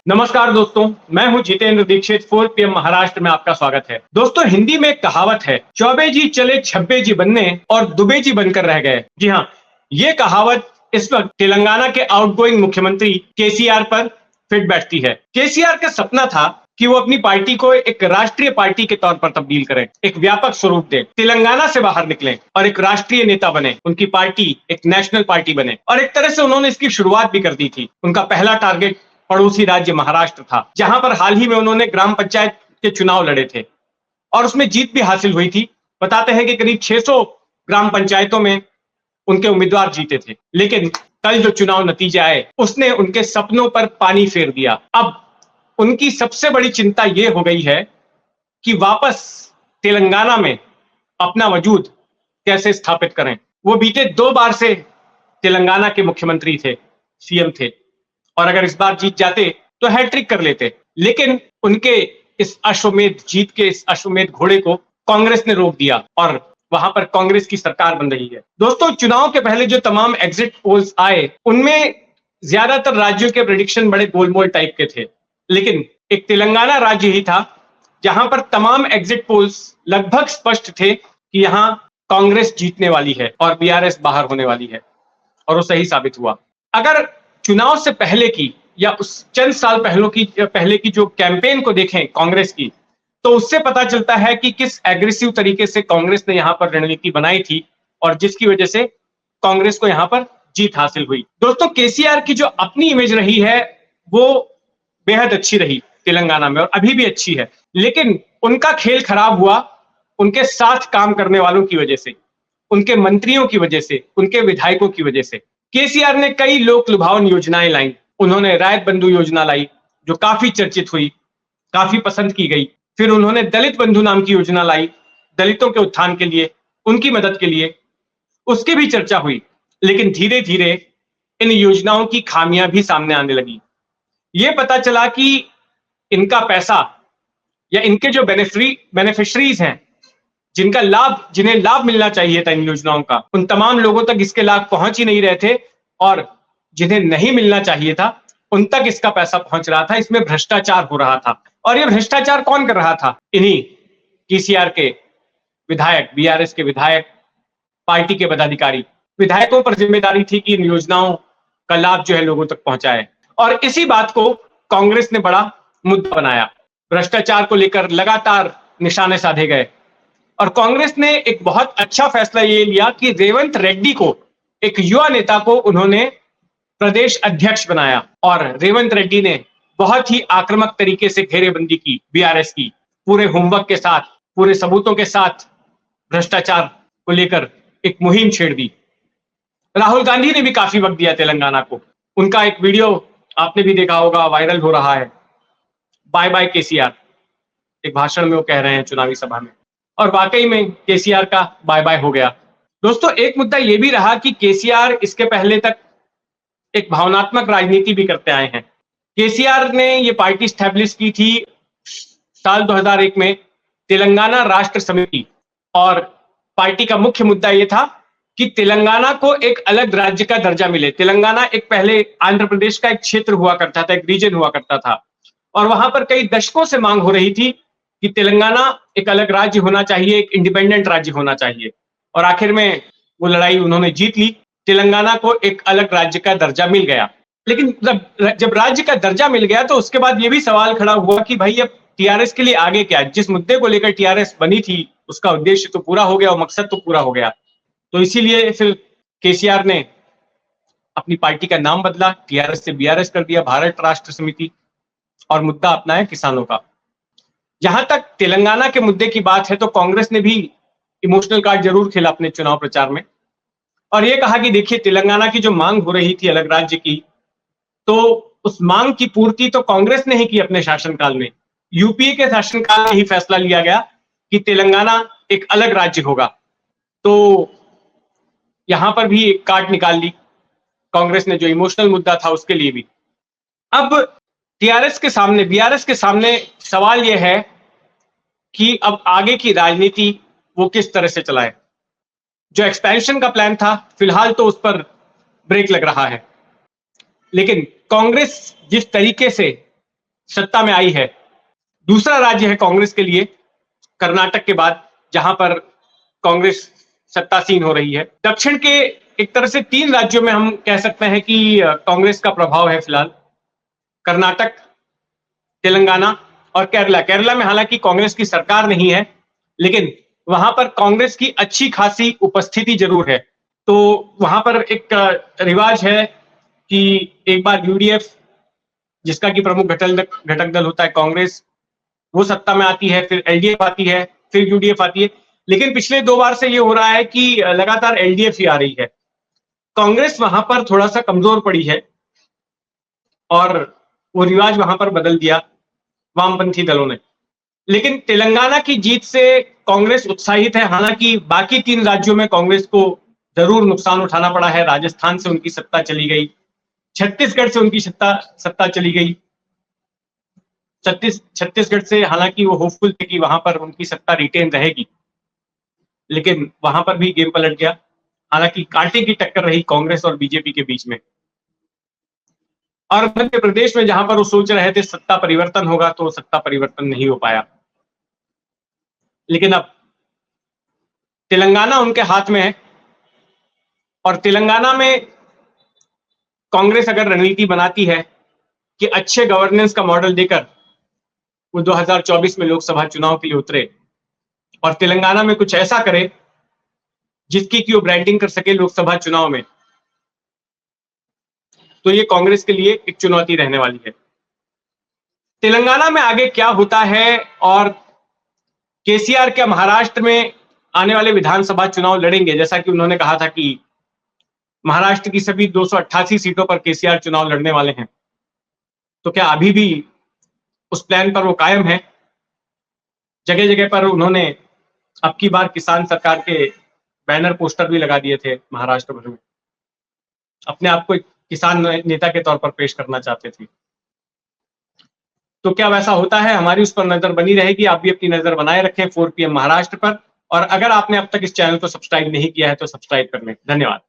नमस्कार दोस्तों, मैं हूं जितेंद्र दीक्षित। 4 PM महाराष्ट्र में आपका स्वागत है। दोस्तों, हिंदी में एक कहावत है, चौबे जी चले छब्बे जी बनने और दुबे जी बनकर रह गए। जी हाँ, ये कहावत इस वक्त तेलंगाना के आउटगोइंग मुख्यमंत्री केसीआर पर फिट बैठती है। केसीआर का सपना था कि वो अपनी पार्टी को एक राष्ट्रीय पार्टी के तौर पर तब्दील करें, एक व्यापक स्वरूप दे, तेलंगाना से बाहर निकलें और एक राष्ट्रीय नेता बने, उनकी पार्टी एक नेशनल पार्टी बने। और एक तरह से उन्होंने इसकी शुरुआत भी कर दी थी। उनका पहला टारगेट पड़ोसी राज्य महाराष्ट्र था, जहां पर हाल ही में उन्होंने ग्राम पंचायत के चुनाव लड़े थे और उसमें जीत भी हासिल हुई थी। बताते हैं कि करीब 600 ग्राम पंचायतों में उनके उम्मीदवार जीते थे, लेकिन कल जो चुनाव नतीजे आए उसने उनके सपनों पर पानी फेर दिया। अब उनकी सबसे बड़ी चिंता यह हो गई है कि वापस तेलंगाना में अपना वजूद कैसे स्थापित करें। वो बीते 2 बार से तेलंगाना के मुख्यमंत्री थे, सीएम थे, और अगर इस बार जीत जाते तो हैट्रिक कर लेते। लेकिन उनके इस अश्वमेध घोड़े को कांग्रेस ने रोक दिया और वहां पर कांग्रेस की सरकार बन रही है। दोस्तों, चुनाव के पहले जो तमाम एग्जिट पोल्स आए उनमें ज्यादातर राज्यों के प्रेडिक्शन बड़े गोलमोल टाइप के थे, लेकिन एक तेलंगाना राज्य ही था जहां पर तमाम एग्जिट पोल्स लगभग स्पष्ट थे कि यहां कांग्रेस जीतने वाली है और बीआरएस बाहर होने वाली है, और वो सही साबित हुआ। अगर चुनाव से पहले की या उस चंद साल पहले की जो कैंपेन को देखें कांग्रेस की, तो उससे पता चलता है कि किस एग्रेसिव तरीके से कांग्रेस ने यहां पर रणनीति बनाई थी और जिसकी वजह से कांग्रेस को यहां पर जीत हासिल हुई। दोस्तों, केसीआर की जो अपनी इमेज रही है वो बेहद अच्छी रही तेलंगाना में और अभी भी अच्छी है, लेकिन उनका खेल खराब हुआ उनके साथ काम करने वालों की वजह से, उनके मंत्रियों की वजह से, उनके विधायकों की वजह से। केसीआर ने कई लोक लुभावन योजनाएं लाई। उन्होंने रायत बंधु योजना लाई जो काफी चर्चित हुई, काफी पसंद की गई। फिर उन्होंने दलित बंधु नाम की योजना लाई, दलितों के उत्थान के लिए, उनकी मदद के लिए, उसकी भी चर्चा हुई। लेकिन धीरे धीरे इन योजनाओं की खामियां भी सामने आने लगी। ये पता चला कि इनका पैसा या इनके जो बेनिफिशरीज हैं, जिन्हें लाभ मिलना चाहिए था इन योजनाओं का, उन तमाम लोगों तक इसके लाभ पहुंच ही नहीं रहे थे, और जिन्हें नहीं मिलना चाहिए था उन तक इसका पैसा पहुंच रहा था। इसमें भ्रष्टाचार हो रहा था, और ये भ्रष्टाचार कौन कर रहा था? इन्हीं केसीआर के विधायक, बीआरएस के विधायक, पार्टी के पदाधिकारी। विधायकों पर जिम्मेदारी थी कि इन योजनाओं का लाभ जो है लोगों तक पहुंचाए, और इसी बात को कांग्रेस ने बड़ा मुद्दा बनाया। भ्रष्टाचार को लेकर लगातार निशाने साधे गए, और कांग्रेस ने एक बहुत अच्छा फैसला ये लिया कि रेवंत रेड्डी को, एक युवा नेता को, उन्होंने प्रदेश अध्यक्ष बनाया। और रेवंत रेड्डी ने बहुत ही आक्रामक तरीके से घेरेबंदी की बीआरएस की, पूरे होमवर्क के साथ, पूरे सबूतों के साथ भ्रष्टाचार को लेकर एक मुहिम छेड़ दी। राहुल गांधी ने भी काफी वक्त दिया तेलंगाना को। उनका एक वीडियो आपने भी देखा होगा, वायरल हो रहा है, बाय बाय केसीआर, एक भाषण में वो कह रहे हैं चुनावी सभा में, और वाकई में केसीआर का बाय बाय हो गया। दोस्तों, एक मुद्दा यह भी रहा कि केसीआर इसके पहले तक एक भावनात्मक राजनीति भी करते आए हैं। केसीआर ने ये पार्टी स्टैब्लिश की थी साल 2001 में, तेलंगाना राष्ट्र समिति, और पार्टी का मुख्य मुद्दा यह था कि तेलंगाना को एक अलग राज्य का दर्जा मिले। तेलंगाना एक पहले आंध्र प्रदेश का एक क्षेत्र हुआ करता था, एक रीजन हुआ करता था, और वहां पर कई दशकों से मांग हो रही थी कि तेलंगाना एक अलग राज्य होना चाहिए, एक इंडिपेंडेंट राज्य होना चाहिए, और आखिर में वो लड़ाई उन्होंने जीत ली। तेलंगाना को एक अलग राज्य का दर्जा मिल गया। लेकिन जब राज्य का दर्जा मिल गया तो उसके बाद ये भी सवाल खड़ा हुआ कि भाई अब टीआरएस के लिए आगे क्या? जिस मुद्दे को लेकर टीआरएस बनी थी उसका उद्देश्य तो पूरा हो गया और मकसद तो पूरा हो गया। तो इसीलिए फिर केसीआर ने अपनी पार्टी का नाम बदला, टीआरएस से बीआरएस कर दिया, भारत राष्ट्र समिति, और मुद्दा अपना है किसानों का। जहां तक तेलंगाना के मुद्दे की बात है तो कांग्रेस ने भी इमोशनल कार्ड जरूर खेला अपने चुनाव प्रचार में, और यह कहा कि देखिए, तेलंगाना की जो मांग हो रही थी अलग राज्य की, तो उस मांग की पूर्ति तो कांग्रेस ने ही की अपने शासनकाल में। यूपीए के शासनकाल में ही फैसला लिया गया कि तेलंगाना एक अलग राज्य होगा। तो यहां पर भी एक कार्ड निकाल ली कांग्रेस ने, जो इमोशनल मुद्दा था उसके लिए भी। अब टीआरएस के सामने, बीआरएस के सामने सवाल यह है कि अब आगे की राजनीति वो किस तरह से चलाए। जो एक्सपेंशन का प्लान था फिलहाल तो उस पर ब्रेक लग रहा है, लेकिन कांग्रेस जिस तरीके से सत्ता में आई है। दूसरा राज्य है कांग्रेस के लिए कर्नाटक के बाद, जहां पर कांग्रेस सत्तासीन हो रही है। दक्षिण के एक तरह से 3 राज्यों में हम कह सकते हैं कि कांग्रेस का प्रभाव है फिलहाल, कर्नाटक, तेलंगाना और केरला। केरला में हालांकि कांग्रेस की सरकार नहीं है, लेकिन वहां पर कांग्रेस की अच्छी खासी उपस्थिति जरूर है। तो वहां पर एक रिवाज है कि एक बार यूडीएफ, जिसका कि प्रमुख घटक दल होता है कांग्रेस, वो सत्ता में आती है, फिर एलडीएफ आती है, फिर यूडीएफ आती है। लेकिन पिछले 2 बार से ये हो रहा है कि लगातार एलडीएफ ही आ रही है। कांग्रेस वहां पर थोड़ा सा कमजोर पड़ी है और वो रिवाज वहां पर बदल दिया वामपंथी दलों ने। लेकिन तेलंगाना की जीत से कांग्रेस उत्साहित है। हालांकि बाकी 3 राज्यों में कांग्रेस को जरूर नुकसान उठाना पड़ा है। राजस्थान से उनकी सत्ता चली गई, छत्तीसगढ़ से उनकी सत्ता चली गई। छत्तीसगढ़ से हालांकि वो होपफुल थे कि वहां पर उनकी सत्ता रिटेन रहेगी, लेकिन वहां पर भी गेम पलट गया। हालांकि कांटे की टक्कर रही कांग्रेस और बीजेपी के बीच में। और मध्य प्रदेश में जहां पर वो सोच रहे थे सत्ता परिवर्तन होगा, तो सत्ता परिवर्तन नहीं हो पाया। लेकिन अब तेलंगाना उनके हाथ में है और तेलंगाना में कांग्रेस अगर रणनीति बनाती है कि अच्छे गवर्नेंस का मॉडल देकर वो 2024 में लोकसभा चुनाव के लिए उतरे और तेलंगाना में कुछ ऐसा करे जिसकी कि वो ब्रांडिंग कर सके लोकसभा चुनाव में, तो ये कांग्रेस के लिए एक चुनौती रहने वाली है। तेलंगाना में आगे क्या होता है और केसीआर क्या महाराष्ट्र में आने वाले विधानसभा चुनाव लड़ेंगे, जैसा कि उन्होंने कहा था कि महाराष्ट्र की सभी 288 सीटों पर केसीआर चुनाव लड़ने वाले हैं, तो क्या अभी भी उस प्लान पर वो कायम है? जगह जगह पर उन्होंने अब की बार किसान सरकार के बैनर पोस्टर भी लगा दिए थे महाराष्ट्र भर में, अपने आप को एक किसान नेता के तौर पर पेश करना चाहते थे। तो क्या वैसा होता है? हमारी उस पर नजर बनी रहेगी। आप भी अपनी नजर बनाए रखें 4 PM महाराष्ट्र पर। और अगर आपने अब तक इस चैनल को सब्सक्राइब नहीं किया है तो सब्सक्राइब कर लें। धन्यवाद।